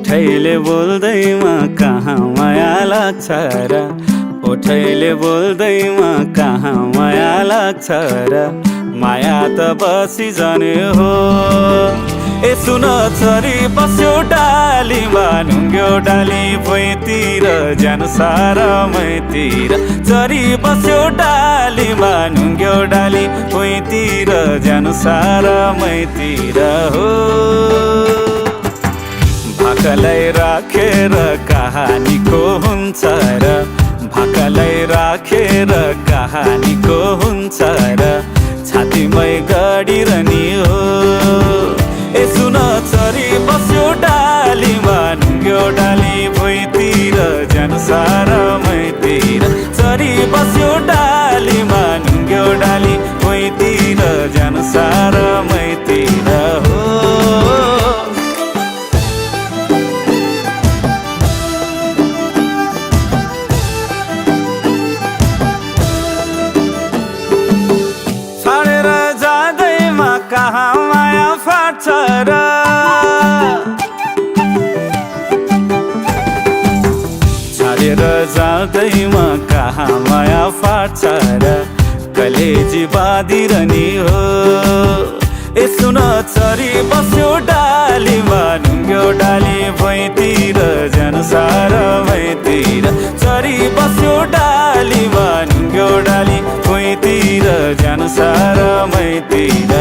ओठैले बोल्दैमा कहाँ माया लाग्छ र ओठैले बोल्दैमा कहाँ माया लाग्छ र माया त बसी जाने हो ए सुन चरी बस्यो डालीमा ढुङ्ग्यो डाली भुइँतिर ज्यान सारा मैतिर चरी बस्यो डालीमा ढुङ्ग्यो डाली भुइँतिर ज्यान सारा मैतिर हो भाकालाई राखेर कहानीको हुन्छ र भाकालाई राखेर कहानीको हुन्छ र छातीमै गडिरहने हो ए सुन चरी बस्यो डालीमा ढुङ्ग्यो डाली भुइँतिर ज्यान सारा मैतिर चरी बस्यो डालीमा ढुङ्ग्यो डाली भुइँतिर ज्यान सारा मैतिर हो छाडेर जाँदैमा कहाँ माया फाट्छ र छाडेर जाँदैमा कहाँ माया फाट्छ र कलेजी बाँधिरहने हो ए सुन चरी बस्यो डालीमा ढुङ्ग्यो डाली भुइँतिर ज्यान सारा मैतिर चरी बस्यो डालीमा ढुङ्ग्यो डाली भुइँतिर ज्यान सारा मैतिर